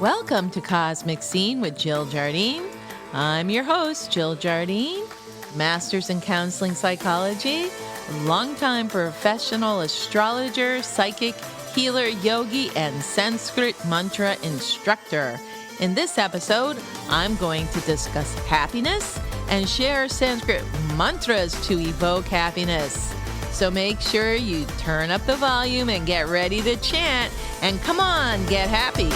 Welcome to Cosmic Scene with Jill Jardine. I'm your host, Jill Jardine, Masters in Counseling Psychology, longtime professional astrologer, psychic, healer, yogi, and Sanskrit Mantra instructor. In this episode, I'm going to discuss happiness and share Sanskrit mantras to evoke happiness. So make sure you turn up the volume and get ready to chant. And come on, get happy.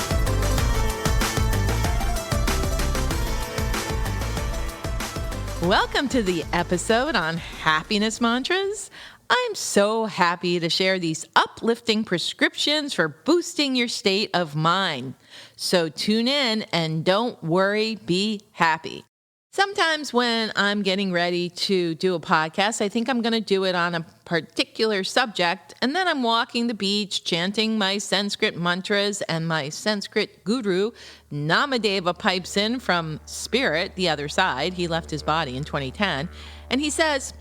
Welcome to the episode on happiness mantras. I'm so happy to share these uplifting prescriptions for boosting your state of mind. So tune in and don't worry, be happy. Sometimes when I'm getting ready to do a podcast, I think I'm going to do it on a particular subject, and then I'm walking the beach, chanting my Sanskrit mantras, and my Sanskrit guru, Namadeva, pipes in from spirit, the other side. He left his body in 2010, and he says,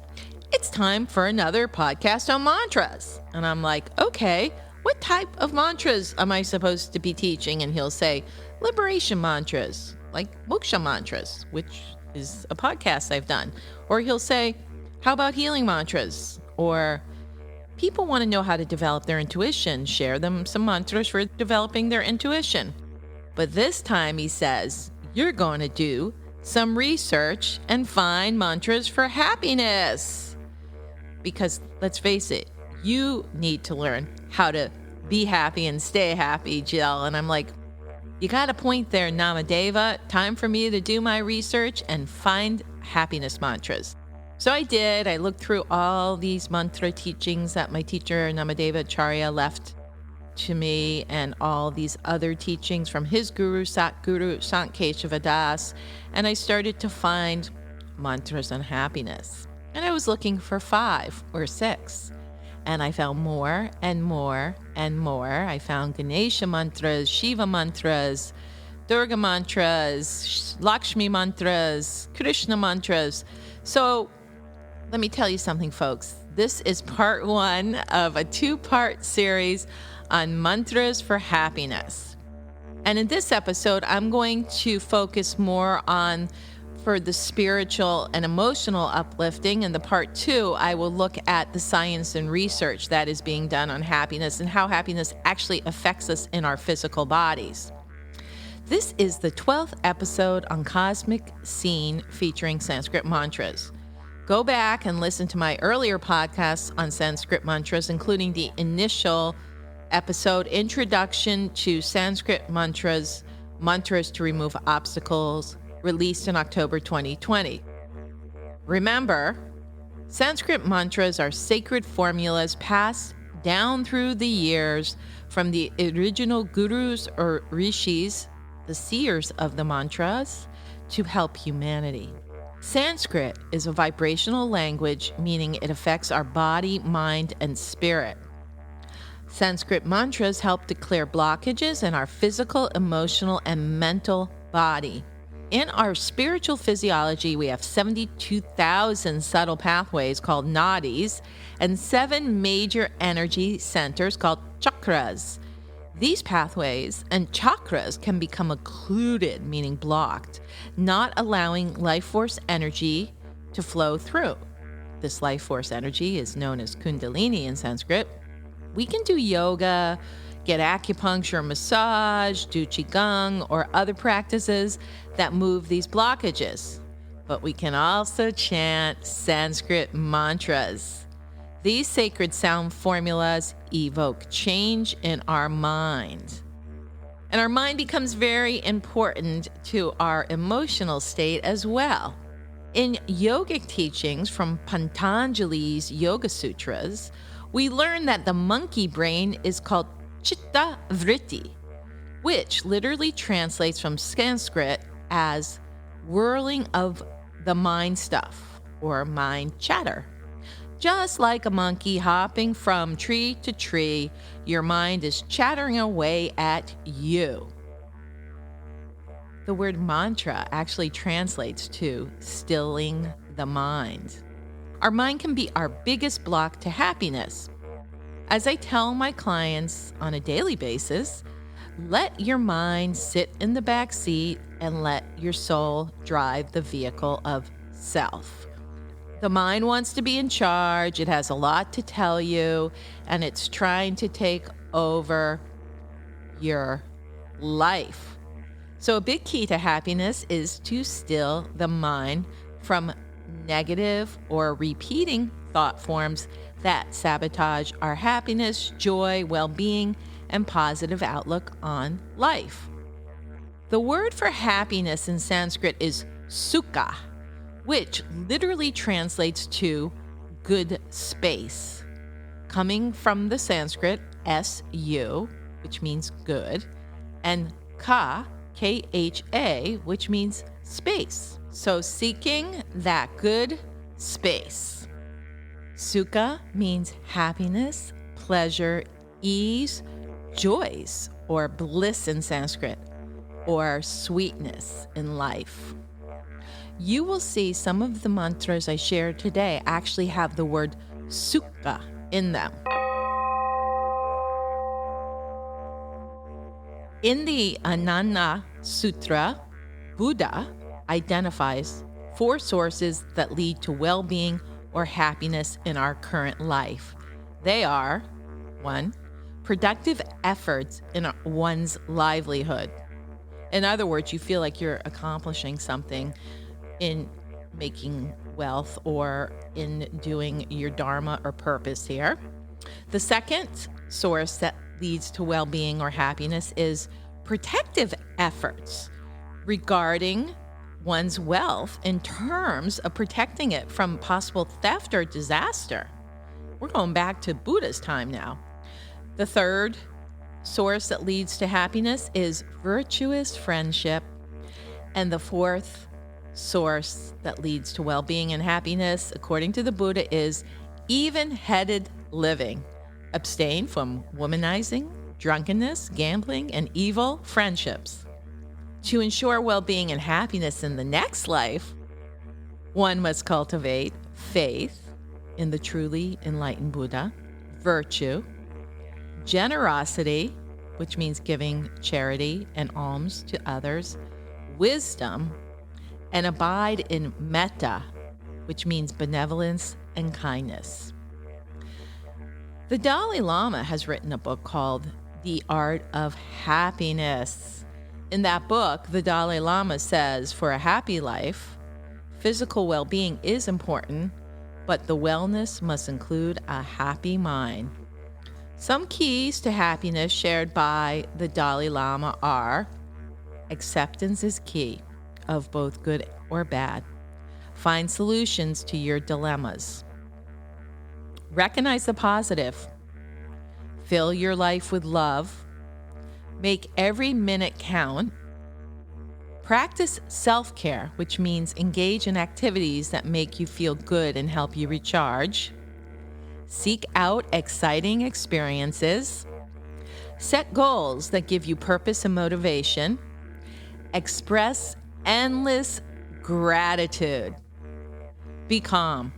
"It's time for another podcast on mantras." And I'm like, okay, what type of mantras am I supposed to be teaching? And he'll say, liberation mantras, like moksha mantras, which is a podcast I've done. Or he'll say, how about healing mantras? Or people want to know how to develop their intuition. Share them some mantras for developing their intuition. But this time he says, you're going to do some research and find mantras for happiness. Because let's face it, you need to learn how to be happy and stay happy, Jill. And I'm like, you got a point there, Namadeva. Time for me to do my research and find happiness mantras. So I did. I looked through all these mantra teachings that my teacher, Namadeva Acharya, left to me, and all these other teachings from his guru, Satguru Sant Keshava Das, and I started to find mantras on happiness. And I was looking for 5 or 6. And I found more and more and more. I found Ganesha mantras, Shiva mantras, Durga mantras, Lakshmi mantras, Krishna mantras. So let me tell you something, folks. This is part 1 of a 2-part series on mantras for happiness. And in this episode, I'm going to focus more on for the spiritual and emotional uplifting. In the part 2, I will look at the science and research that is being done on happiness and how happiness actually affects us in our physical bodies. This is the 12th episode on Cosmic Scene featuring Sanskrit mantras. Go back and listen to my earlier podcasts on Sanskrit mantras, including the initial episode, Introduction to Sanskrit Mantras, Mantras to Remove Obstacles, released in October 2020. Remember, Sanskrit mantras are sacred formulas passed down through the years from the original gurus or rishis, the seers of the mantras, to help humanity. Sanskrit is a vibrational language, meaning it affects our body, mind, and spirit. Sanskrit mantras help to clear blockages in our physical, emotional, and mental body. In our spiritual physiology, we have 72,000 subtle pathways called nadis and 7 major energy centers called chakras. These pathways and chakras can become occluded, meaning blocked, not allowing life force energy to flow through. This life force energy is known as Kundalini in Sanskrit. We can do yoga, get acupuncture, massage, do Chi Gong, or other practices that move these blockages. But we can also chant Sanskrit mantras. These sacred sound formulas evoke change in our mind. And our mind becomes very important to our emotional state as well. In yogic teachings from Patanjali's Yoga Sutras, we learn that the monkey brain is called Chitta Vritti, which literally translates from Sanskrit as whirling of the mind stuff or mind chatter. Just like a monkey hopping from tree to tree, your mind is chattering away at you. The word mantra actually translates to stilling the mind. Our mind can be our biggest block to happiness. As I tell my clients on a daily basis, Let your mind sit in the back seat and let your soul drive the vehicle of self. The mind wants to be in charge. It has a lot to tell you, and it's trying to take over your life. So a big key to happiness is to still the mind from negative or repeating thought forms that sabotage our happiness, joy, well-being, and positive outlook on life. The word for happiness in Sanskrit is sukha, which literally translates to good space, coming from the Sanskrit su, which means good, and kha, K-H-A, which means space. So seeking that good space. Sukha means happiness, pleasure, ease, joys, or bliss in Sanskrit, or sweetness in life. You will see some of the mantras I shared today actually have the word sukha in them. In the Ananda Sutra, Buddha identifies 4 sources that lead to well-being or happiness in our current life. They are 1. Productive efforts in one's livelihood. In other words, you feel like you're accomplishing something in making wealth or in doing your dharma or purpose here. The second source that leads to well-being or happiness is protective efforts regarding one's wealth in terms of protecting it from possible theft or disaster. We're going back to Buddha's time now. The third source that leads to happiness is virtuous friendship. And the fourth source that leads to well-being and happiness, according to the Buddha, is even-headed living. Abstain from womanizing, drunkenness, gambling, and evil friendships. To ensure well-being and happiness in the next life, one must cultivate faith in the truly enlightened Buddha, virtue, generosity, which means giving charity and alms to others, wisdom, and abide in metta, which means benevolence and kindness. The Dalai Lama has written a book called The Art of Happiness. In that book, the Dalai Lama says, for a happy life, physical well-being is important, but the wellness must include a happy mind. Some keys to happiness shared by the Dalai Lama are: acceptance is key of both good or bad. Find solutions to your dilemmas. Recognize the positive. Fill your life with love. Make every minute count. Practice self-care, which means engage in activities that make you feel good and help you recharge. Seek out exciting experiences. Set goals that give you purpose and motivation. Express endless gratitude. Be calm.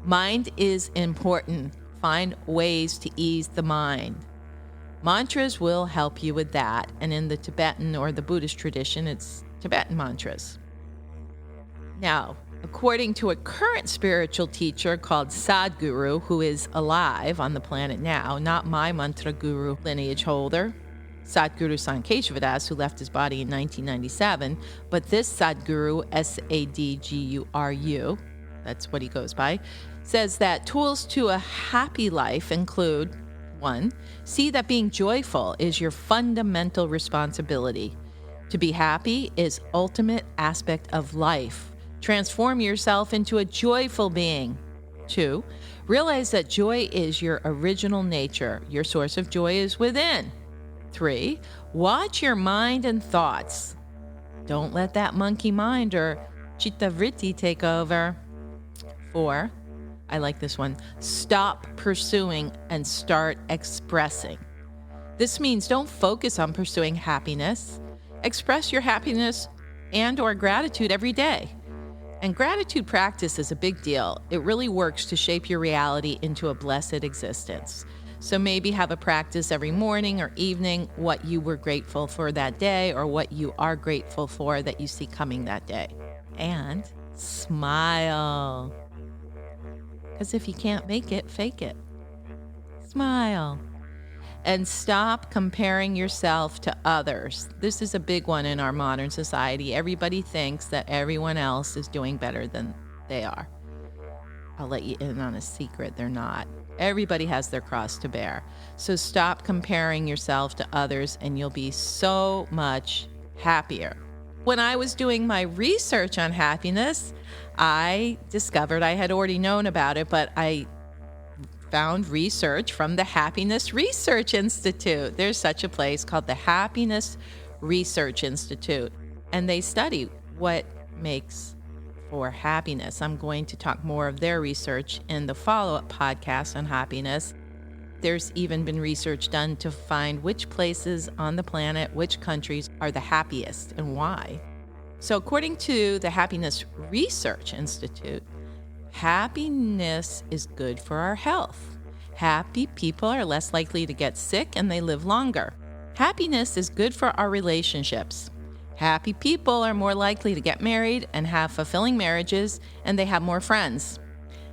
Mind is important. Find ways to ease the mind. Mantras will help you with that. And in the Tibetan or the Buddhist tradition, it's Tibetan mantras. Now, according to a current spiritual teacher called Sadhguru, who is alive on the planet now, not my mantra guru lineage holder, Sadhguru Sankeshavadas, who left his body in 1997, but this Sadhguru, Sadguru, that's what he goes by, says that tools to a happy life include: 1, see that being joyful is your fundamental responsibility. To be happy is ultimate aspect of life. Transform yourself into a joyful being. 2, realize that joy is your original nature. Your source of joy is within. 3, watch your mind and thoughts. Don't let that monkey mind or chitta vritti take over. 4, I like this one, stop pursuing and start expressing. This means don't focus on pursuing happiness. Express your happiness and or gratitude every day. And gratitude practice is a big deal. It really works to shape your reality into a blessed existence. So maybe have a practice every morning or evening what you were grateful for that day or what you are grateful for that you see coming that day. And smile. Because if you can't make it, fake it. Smile. And stop comparing yourself to others. This is a big one in our modern society. Everybody thinks that everyone else is doing better than they are. I'll let you in on a secret. They're not. Everybody has their cross to bear. So stop comparing yourself to others and you'll be so much happier. When I was doing my research on happiness, I discovered I had already known about it, but I found research from the Happiness Research Institute. There's such a place called the Happiness Research Institute, and they study what makes for happiness. I'm going to talk more of their research in the follow-up podcast on happiness. There's even been research done to find which places on the planet, which countries are the happiest and why. So according to the Happiness Research Institute, happiness is good for our health. Happy people are less likely to get sick and they live longer. Happiness is good for our relationships. Happy people are more likely to get married and have fulfilling marriages, and they have more friends.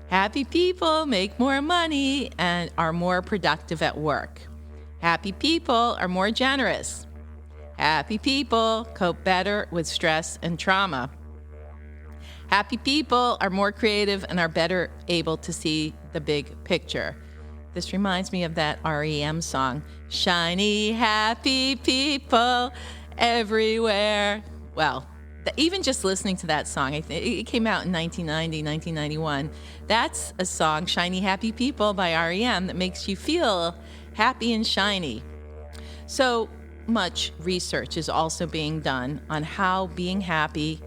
Happy people make more money and are more productive at work. Happy people are more generous. Happy people cope better with stress and trauma. Happy people are more creative and are better able to see the big picture. This reminds me of that REM song, Shiny Happy People Everywhere. Well, even just listening to that song, it came out in 1990, 1991. That's a song, Shiny Happy People by REM, that makes you feel happy and shiny. So much research is also being done on how being happy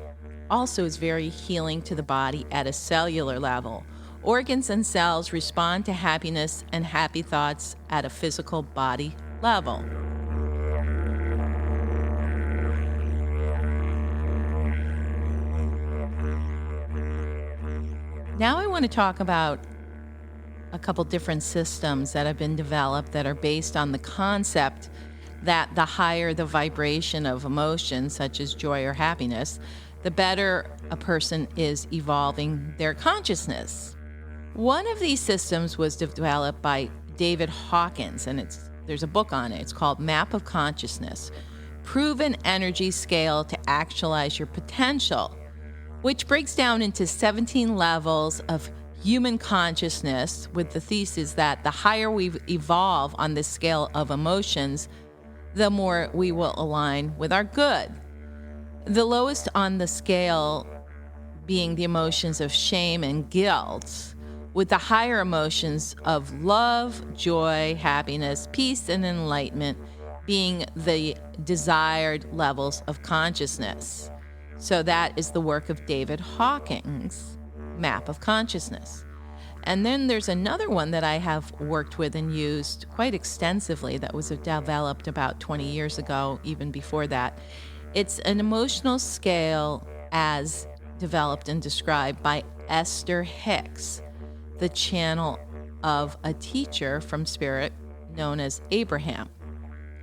also is very healing to the body at a cellular level. Organs and cells respond to happiness and happy thoughts at a physical body level. Now I want to talk about a couple different systems that have been developed that are based on the concept that the higher the vibration of emotions, such as joy or happiness, the better a person is evolving their consciousness. One of these systems was developed by David Hawkins, and there's a book on it. It's called Map of Consciousness, Proven Energy Scale to Actualize Your Potential, which breaks down into 17 levels of human consciousness with the thesis that the higher we evolve on this scale of emotions, the more we will align with our good. The lowest on the scale being the emotions of shame and guilt, with the higher emotions of love, joy, happiness, peace, and enlightenment being the desired levels of consciousness. So that is the work of David Hawkins' Map of Consciousness. And then there's another one that I have worked with and used quite extensively that was developed about 20 years ago, even before that. It's an emotional scale as developed and described by Esther Hicks, the channel of a teacher from Spirit known as Abraham.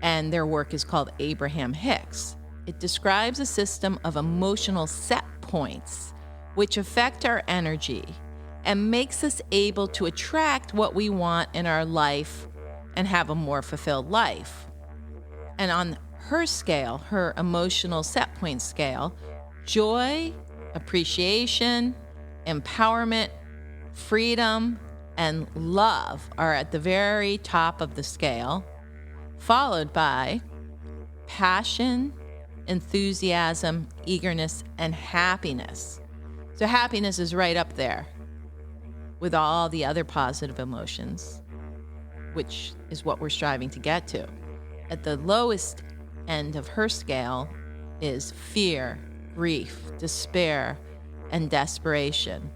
And their work is called Abraham Hicks. It describes a system of emotional set points which affect our energy and makes us able to attract what we want in our life and have a more fulfilled life. And on her scale, her emotional set point scale, joy, appreciation, empowerment, freedom, and love are at the very top of the scale, followed by passion, enthusiasm, eagerness, and happiness. So happiness is right up there with all the other positive emotions, which is what we're striving to get to. At the lowest end of her scale is fear, grief, despair, and desperation.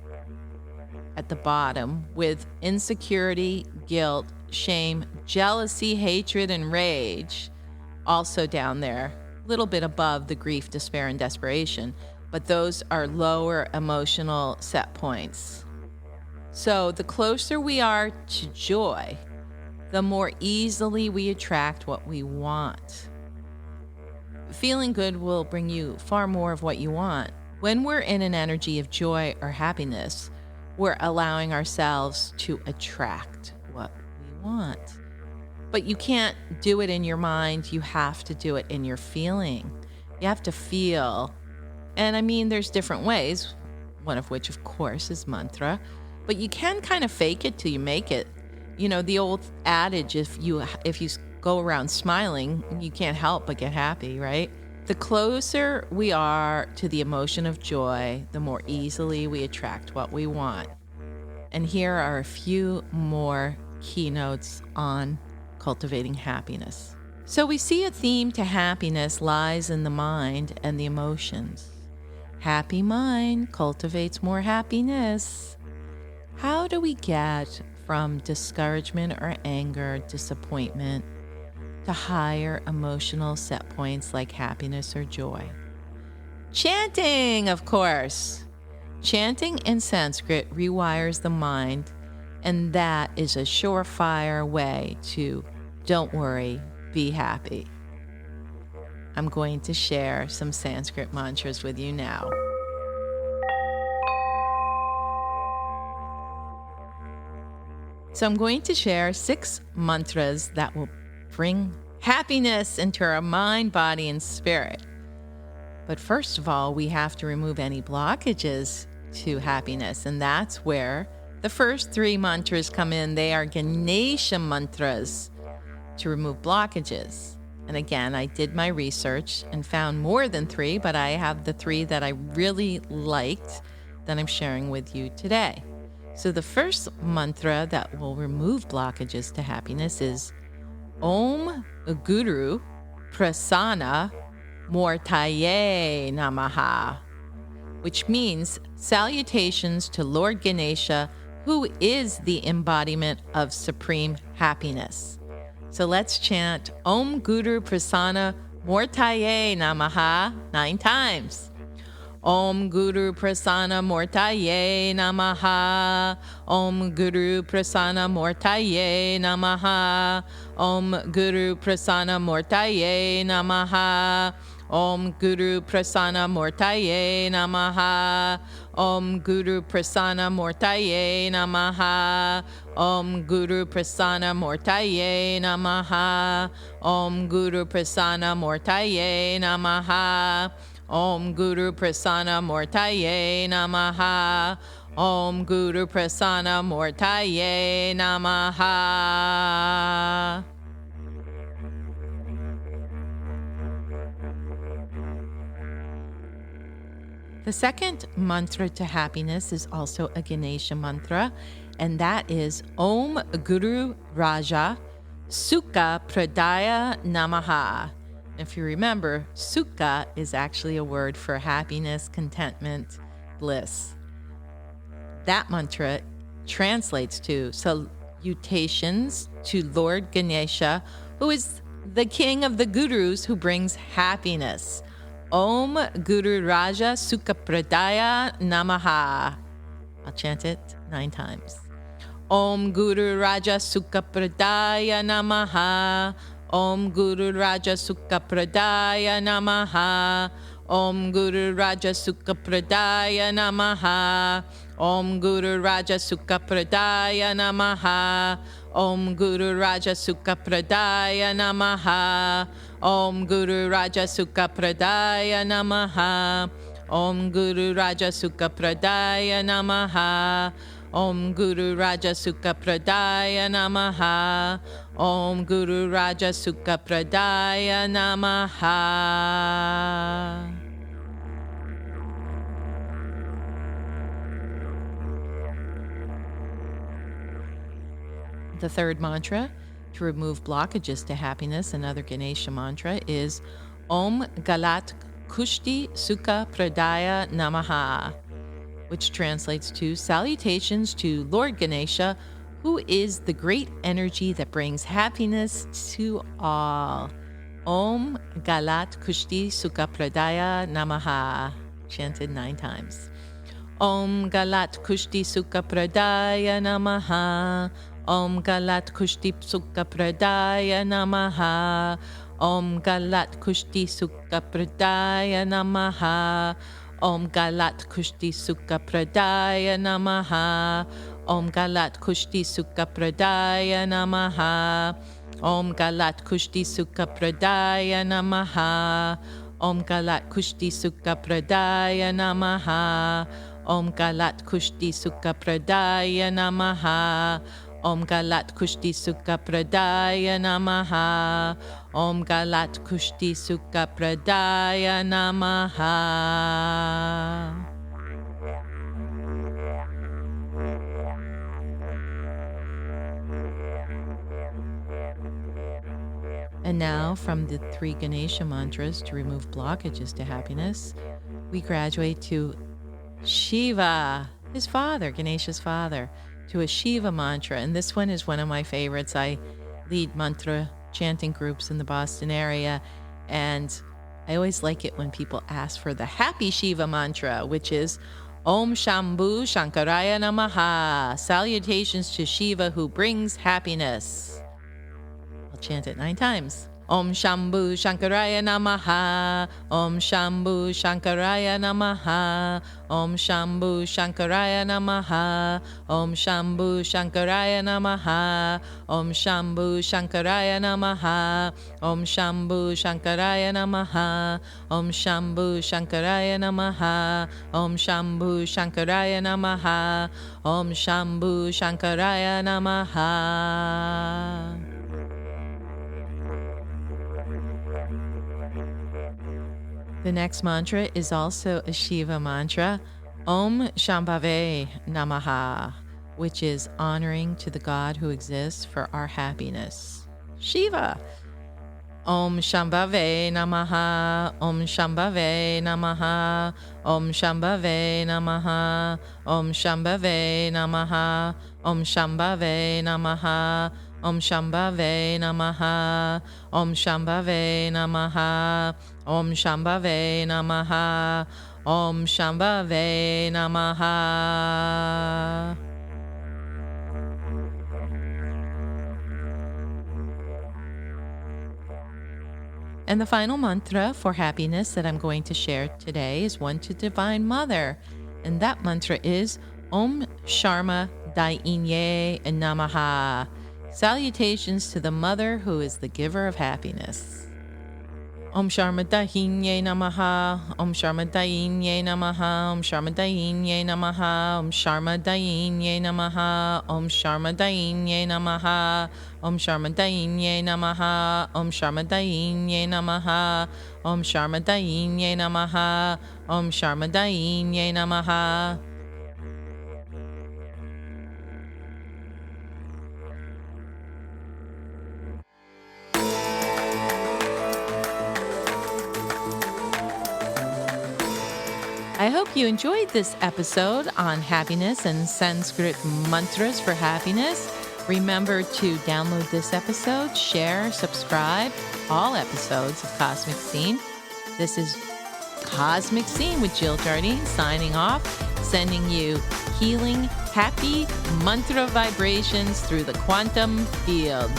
At the bottom, with insecurity, guilt, shame, jealousy, hatred, and rage, also down there, a little bit above the grief, despair, and desperation, but those are lower emotional set points. So the closer we are to joy, the more easily we attract what we want. Feeling good will bring you far more of what you want. When we're in an energy of joy or happiness, we're allowing ourselves to attract what we want. But you can't do it in your mind. You have to do it in your feeling. You have to feel. And I mean, there's different ways, one of which, of course, is mantra. But you can kind of fake it till you make it. You know, the old adage, if you go around smiling, you can't help but get happy, right? The closer we are to the emotion of joy, the more easily we attract what we want. And here are a few more keynotes on cultivating happiness. So we see a theme to happiness lies in the mind and the emotions. Happy mind cultivates more happiness. How do we get from discouragement or anger, disappointment, to higher emotional set points like happiness or joy? Chanting, of course. Chanting in Sanskrit rewires the mind, and that is a surefire way to don't worry, be happy. I'm going to share some Sanskrit mantras with you now. So I'm going to share 6 mantras that will bring happiness into our mind, body, and spirit. But first of all, we have to remove any blockages to happiness, and that's where the first 3 mantras come in. They are Ganesha mantras to remove blockages. And again, I did my research and found more than 3, but I have the 3 that I really liked that I'm sharing with you today. So the first mantra that will remove blockages to happiness is Om Guru Prasanna Mortaye Namaha, which means salutations to Lord Ganesha, who is the embodiment of supreme happiness. So let's chant Om Guru Prasanna Mortaye Namaha 9 times. Om Guru Prasanna Mortaye Namaha. Om Guru Prasanna Mortaye Namaha. Om Guru Prasanna Mortaye Namaha. Om Guru Prasanna Mortaye Namaha. Om Guru Prasanna Mortaye Namaha. Om Guru Prasanna Mortaye Namaha. Om Guru Prasanna Mortaye Namaha. Om Guru Prasanna Mortaye Namaha. Om Guru Prasanna Mortaye Namaha. The second mantra to happiness is also a Ganesha mantra, and that is Om Guru Raja Sukha Pradaya Namaha. If you remember, Sukha is actually a word for happiness, contentment, bliss. That mantra translates to salutations to Lord Ganesha, who is the king of the gurus who brings happiness. Om Guru Raja Sukha Pradaya Namaha. I'll chant it 9 times. Om Guru Raja Sukha Pradaya Namaha. Om Guru Raja Sukha Pradaya Namaha. Om Guru Raja Sukha Pradaya Namaha. Om Guru Raja Sukha Pradaya Namaha. Om Guru Raja Sukha Pradaya Namaha. Om Guru Raja Sukha Pradaya Namaha. Om Guru Raja Sukha Pradaya Namaha. Om Guru Raja Sukha Pradaya Namaha. Om Guru Raja Sukha Pradaya Namaha. The third mantra to remove blockages to happiness, another Ganesha mantra, is Om Galat Kushti Sukha Pradaya Namaha, which translates to salutations to Lord Ganesha, who is the great energy that brings happiness to all. Om Galat Kushti Sukha Pradaya Namaha, chanted 9 times. Om Galat Kushti Sukha Pradaya Namaha. Om Galat Kushti Sukha Pradaya Namaha. Om Galat Kushti Sukha Pradaya Namaha. Om Galat Kushti Sukha Pradaya Namaha. Om Galat Kushti Sukha Pradaya Namaha. Om Galat Kushti Sukha Pradaya Namaha. Om Galat Kushti Sukha Pradaya Namaha. Om Galat Kushti Sukha Pradaya Namaha. Om Galat Kushti Sukha Pradaya Namaha. Om Galat Kushti Sukha Pradaya Namaha. And now, from the 3 Ganesha mantras to remove blockages to happiness, we graduate to Shiva, his father, Ganesha's father, to a Shiva mantra. And this one is one of my favorites. I lead mantra chanting groups in the Boston area, and I always like it when people ask for the happy Shiva mantra, which is Om Shambhu Shankaraya Namaha. Salutations to Shiva who brings happiness. I'll chant it 9 times. Om Shambhu Shankaraya Namaha. Om Shambhu Shankaraya Namaha. Om Shambhu Shankaraya Namaha. Om Shambhu Shankaraya Namaha. Om Shambhu Shankaraya Namaha. Om Shambhu Shankaraya Namaha. Om Shambhu Shankaraya Namaha. Om Shambhu Shankaraya Namaha. Om Shambhu Shankaraya Namaha. The next mantra is also a Shiva mantra, Om Shambhave Namaha, which is honoring to the God who exists for our happiness. Shiva. Om Shambhave Namaha. Om Shambhave Namaha. Om Shambhave Namaha. Om Shambhave Namaha. Om Shambhave Namaha. Om Shambhave Namaha. Om Shambhave Namaha. Om Shambhave Namaha. Om Shambhave Namaha. And the final mantra for happiness that I'm going to share today is one to Divine Mother. And that mantra is Om Sharma Dainye Namaha. Salutations to the Mother who is the giver of happiness. Om Sharma Dainye Namaha. Om Sharma Dainye Namaha. Om Sharma Dainye Namaha. Om Sharma Dainye Namaha. Om Sharma Dainye Namaha. Om Sharma Dainye Namaha. Om Sharma Dainye Namaha. Om Sharma Dainye Namaha. Om Sharma Dainye Namaha. I hope you enjoyed this episode on happiness and Sanskrit mantras for happiness. Remember to download this episode, share, subscribe, all episodes of Cosmic Scene. This is Cosmic Scene with Jill Jardine signing off, sending you healing, happy mantra vibrations through the quantum field.